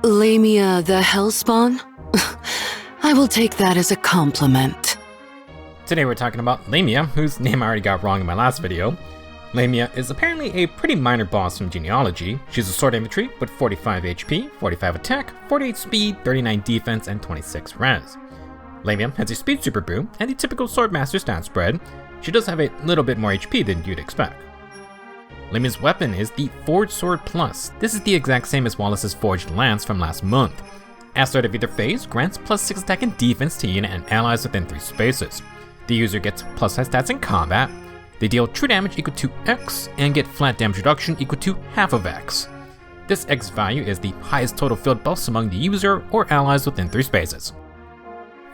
Lamia the Hellspawn? I will take that as a compliment. Today we're talking about Lamia, whose name I already got wrong in my last video. Lamia is apparently a pretty minor boss from Genealogy. She's a sword infantry with 45 HP, 45 attack, 48 speed, 39 defense, and 26 res. Lamia has a speed super boo and the typical swordmaster stat spread. She does have a little bit more HP than you'd expect. Lamia's weapon is the Forged Sword Plus. This is the exact same as Wallace's Forged Lance from last month. At start of either phase, grants plus 6 attack and defense to unit and allies within 3 spaces. The user gets plus 5 stats in combat. They deal true damage equal to X and get flat damage reduction equal to half of X. This X value is the highest total field buffs among the user or allies within 3 spaces.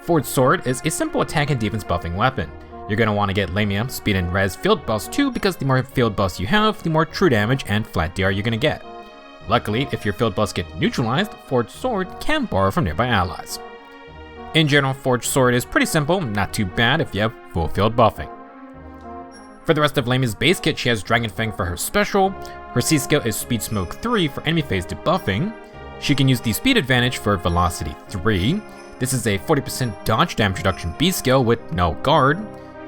Forged Sword is a simple attack and defense buffing weapon. You're going to want to get Lamia speed and res field buffs too, because the more field buffs you have, the more true damage and flat DR you're going to get. Luckily, if your field buffs get neutralized, Forged Sword can borrow from nearby allies. In general, Forged Sword is pretty simple, not too bad if you have full field buffing. For the rest of Lamia's base kit, she has Dragon Fang for her special. Her C skill is Speed Smoke 3 for enemy phase debuffing. She can use the speed advantage for Velocity 3. This is a 40% dodge damage reduction B skill with no guard.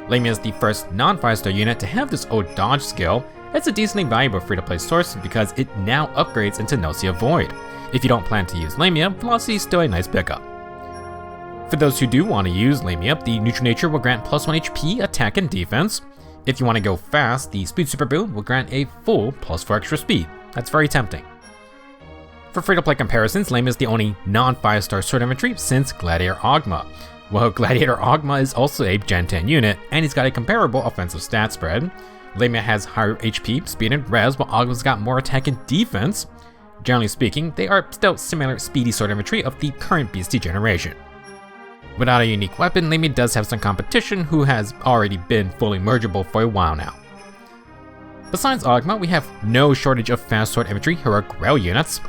Lamia is the first non-5-star unit to have this old dodge skill. It's a decently valuable free-to-play source because it now upgrades into Nocia Void. If you don't plan to use Lamia, Velocity is still a nice pickup. For those who do want to use Lamia, the neutral nature will grant plus 1 HP, attack, and defense. If you want to go fast, the speed super boo will grant a full plus 4 extra speed. That's very tempting. For free-to-play comparisons, Lamia is the only non-5-star sword infantry since Gladiator Ogma. Well, Gladiator Ogma is also a Gen 10 unit, and he's got a comparable offensive stat spread. Lamia has higher HP, speed, and res, while Ogma's got more attack and defense. Generally speaking, they are still similar speedy sword infantry of the current beastie generation. Without a unique weapon, Lamia does have some competition who has already been fully mergeable for a while now. Besides Ogma, we have no shortage of fast sword infantry heroic Grail units.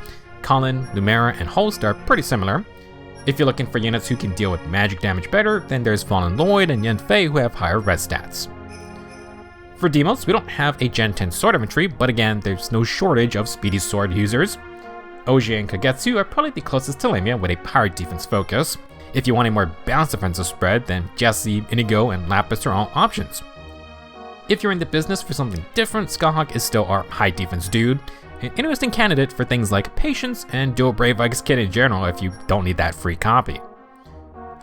Colin, Lumera, and Holst are pretty similar. If you're looking for units who can deal with magic damage better, then there's Fallen Lloyd and Yen Fei who have higher res stats. For Demos, we don't have a Gen 10 sword infantry, but again, there's no shortage of speedy sword users. Oji and Kagetsu are probably the closest to Lamia with a higher defense focus. If you want a more balanced offensive spread, then Jessie, Inigo, and Lapis are all options. If you're in the business for something different, Skullhawk is still our high defense dude, an interesting candidate for things like Patience and Dual Brave Vikes kit in general if you don't need that free copy.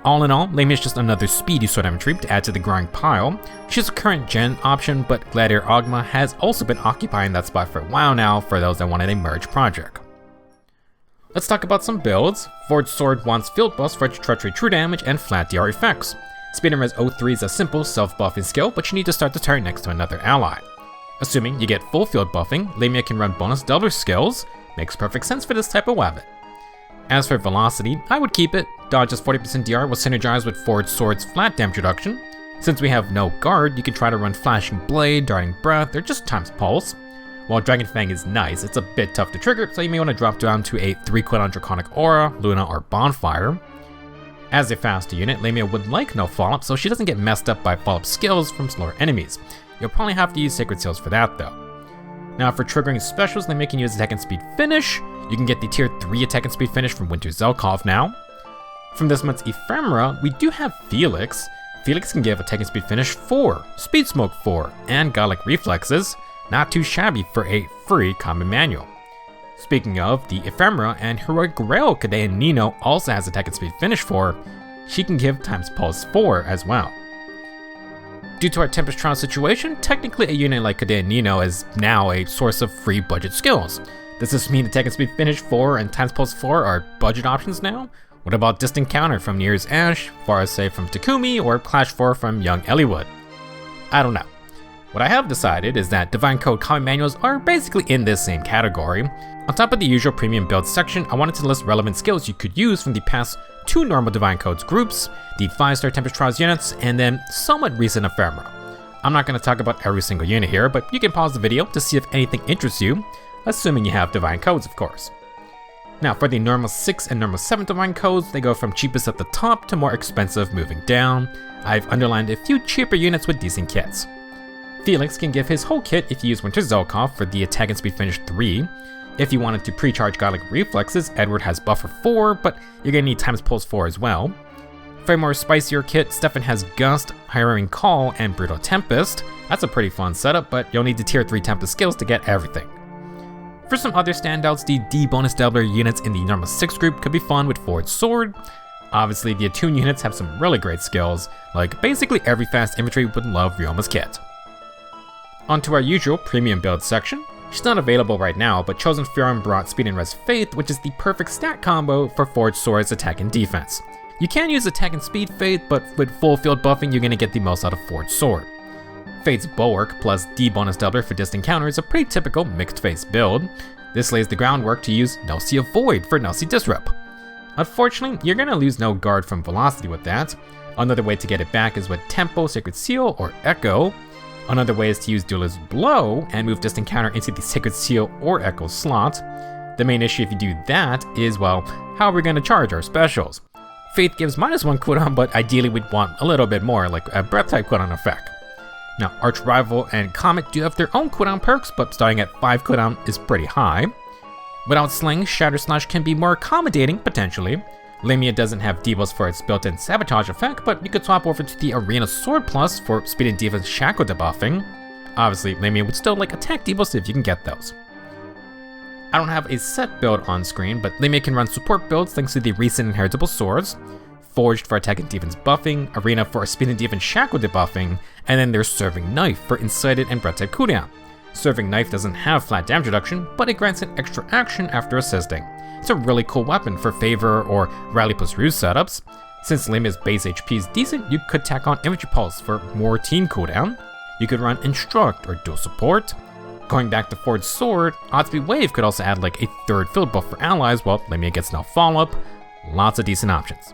All in all, Lamia is just another speedy sword infantry to add to the growing pile. She's a current gen option, but Gladiator Ogma has also been occupying that spot for a while now for those that wanted a merge project. Let's talk about some builds. Forged Sword wants field buffs for treachery true damage and flat DR effects. Speed and Res 03 is a simple self-buffing skill, but you need to start the turn next to another ally. Assuming you get full field buffing, Lamia can run bonus doubler skills. Makes perfect sense for this type of weapon. As for Velocity, I would keep it. Dodge's 40% DR will synergize with Forged Sword's flat damage reduction. Since we have no guard, you can try to run Flashing Blade, Darting Breath, or just times Pulse. While Dragon Fang is nice, it's a bit tough to trigger, so you may want to drop down to a 3 cooldown Draconic Aura, Luna, or Bonfire. As a faster unit, Lamia would like no follow-up, so she doesn't get messed up by follow-up skills from slower enemies. You'll probably have to use Sacred Seals for that though. Now for triggering specials, Lamia can use Attack and Speed Finish. You can get the tier 3 Attack and Speed Finish from Winter Zelkov now. From this month's Ephemera, we do have Felix. Felix can give Attack and Speed Finish 4, Speed Smoke 4, and Godlike Reflexes. Not too shabby for a free common manual. Speaking of, the Ephemera and Heroic Grail Kadea Nino also has Attack and Speed Finish 4. She can give times Pulse 4 as well. Due to our Tempest Trial situation, technically a unit like Kadea Nino is now a source of free budget skills. Does this mean Attack and Speed Finish 4 and times Pulse 4 are budget options now? What about Distant Counter from Year's Ash, Forest Save from Takumi, or Clash 4 from Young Elliewood? I don't know. What I have decided is that Divine Code common manuals are basically in this same category. On top of the usual premium build section, I wanted to list relevant skills you could use from the past 2 normal Divine Codes groups, the 5-star Tempest Trials units, and then somewhat recent Ephemera. I'm not going to talk about every single unit here, but you can pause the video to see if anything interests you, assuming you have Divine Codes, of course. Now for the normal 6 and normal 7 Divine Codes, they go from cheapest at the top to more expensive moving down. I've underlined a few cheaper units with decent kits. Felix can give his whole kit if you use Winter Zelkov for the Attack and Speed Finish 3. If you wanted to pre-charge Godlike Reflexes, Edward has Buffer 4, but you're gonna need Times Pulse 4 as well. For a more spicier kit, Stefan has Gust, Hiring Call, and Brutal Tempest. That's a pretty fun setup, but you'll need the tier 3 Tempest skills to get everything. For some other standouts, the D bonus doubler units in the normal 6 group could be fun with Forged Sword. Obviously, the Attune units have some really great skills, like basically every fast infantry would love Ryoma's kit. Onto our usual premium build section. She's not available right now, but Chosen Furon brought Speed and Res Faith, which is the perfect stat combo for Forged Sword's attack and defense. You can use attack and speed Faith, but with full field buffing, you're gonna get the most out of Forged Sword. Faith's Bulwark plus D bonus doubler for distant counter is a pretty typical mixed face build. This lays the groundwork to use Nelsia Void for Nelsia Disrupt. Unfortunately, you're gonna lose no guard from velocity with that. Another way to get it back is with Tempo, Sacred Seal, or Echo. Another way is to use Duelist Blow and move distant counter into the Sacred Seal or Echo slot. The main issue if you do that is, well, how are we gonna charge our specials? Faith gives -1 cooldown, but ideally we'd want a little bit more, like a breath type cooldown effect. Now, Arch Rival and Comet do have their own cooldown perks, but starting at 5 cooldown is pretty high. Without Sling, Shatter Slash can be more accommodating, potentially. Lamia doesn't have debuffs for its built-in Sabotage effect, but you could swap over to the Arena Sword Plus for speed and defense shackle debuffing. Obviously, Lamia would still like attack debuffs if you can get those. I don't have a set build on screen, but Lamia can run support builds thanks to the recent inheritable swords. Forged for attack and defense buffing, Arena for speed and defense shackle debuffing, and then there's Serving Knife for incited and breath type cooldown. Serving Knife doesn't have flat damage reduction, but it grants an extra action after assisting. It's a really cool weapon for Favor or Rally plus Ruse setups. Since Lamia's base HP is decent, you could tack on Infantry Pulse for more team cooldown. You could run Instruct or Dual Support. Going back to Forged Sword, Oddspeed Wave could also add like a 3rd field buff for allies while Lamia gets no follow-up. Lots of decent options.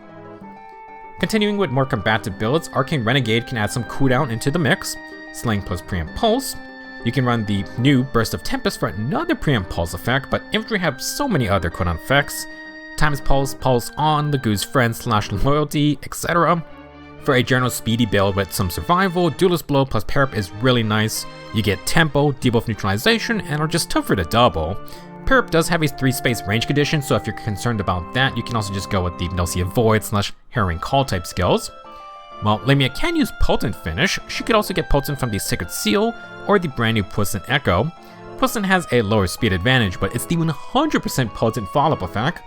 Continuing with more combative builds, Arcane Renegade can add some cooldown into the mix. Sling plus Preempt Pulse. You can run the new Burst of Tempest for another Preempt Pulse effect, but Infantry have so many other cooldown effects. Times Pulse, Pulse On, Lagu's Friend / Loyalty, etc. For a general speedy build with some survival, Duelist Blow plus Parap is really nice. You get Tempo, debuff neutralization, and are just tougher to double. Parap does have a 3-space range condition, so if you're concerned about that, you can also just go with the Nelsia Void / Harrowing Call type skills. While Lamia can use Potent Finish, she could also get Potent from the Sacred Seal or the brand new Puissant Echo. Puissant has a lower speed advantage, but it's the 100% potent follow-up effect.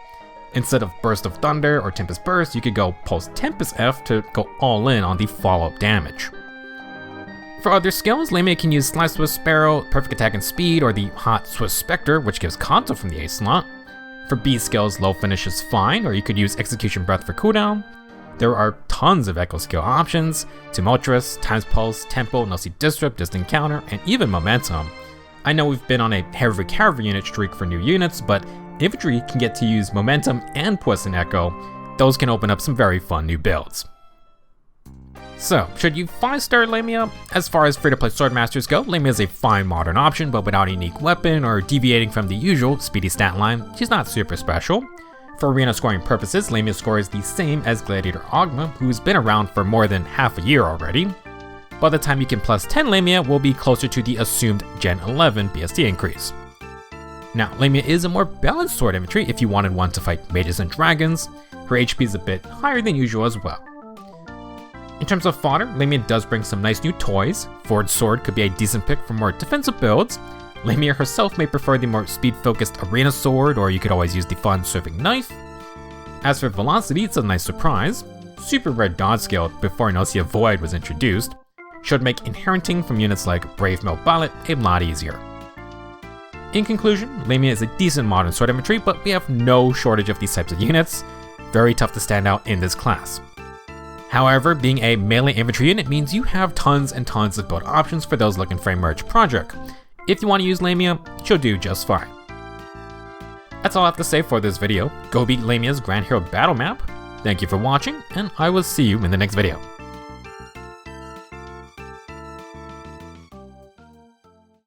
Instead of Burst of Thunder or Tempest Burst, you could go Pulse Tempest F to go all in on the follow-up damage. For other skills, Lamia can use Slice Swift Sparrow, Perfect Attack and Speed, or the Hot Swift Spectre, which gives Kanto from the A slot. For B skills, Low Finish is fine, or you could use Execution Breath for cooldown. There are tons of Echo skill options: Tumultuous, Times Pulse, Tempo, Nelsia Disrupt, Distant Counter, and even Momentum. I know we've been on a heavy cavalry unit streak for new units, but Infantry can get to use Momentum and Puissant Echo. Those can open up some very fun new builds. So, should you 5-star Lamia? As far as free-to-play Swordmasters go, Lamia is a fine modern option, but without a unique weapon or deviating from the usual speedy stat line, she's not super special. For arena scoring purposes, Lamia's score is the same as Gladiator Ogma, who's been around for more than half a year already. By the time you can plus 10 Lamia, we'll be closer to the assumed Gen 11 BST increase. Now, Lamia is a more balanced sword infantry if you wanted one to fight mages and dragons. Her HP is a bit higher than usual as well. In terms of fodder, Lamia does bring some nice new toys. Forged Sword could be a decent pick for more defensive builds. Lamia herself may prefer the more speed-focused Arena Sword, or you could always use the fun Serving Knife. As for velocity, it's a nice surprise. Super rare dodge skill before Nelsia Void was introduced should make inheriting from units like Brave Mill Ballet a lot easier. In conclusion, Lamia is a decent modern sword infantry, but we have no shortage of these types of units. Very tough to stand out in this class. However, being a melee infantry unit means you have tons and tons of build options for those looking for a merge project. If you want to use Lamia, she'll do just fine. That's all I have to say for this video. Go beat Lamia's Grand Hero Battle Map. Thank you for watching, and I will see you in the next video.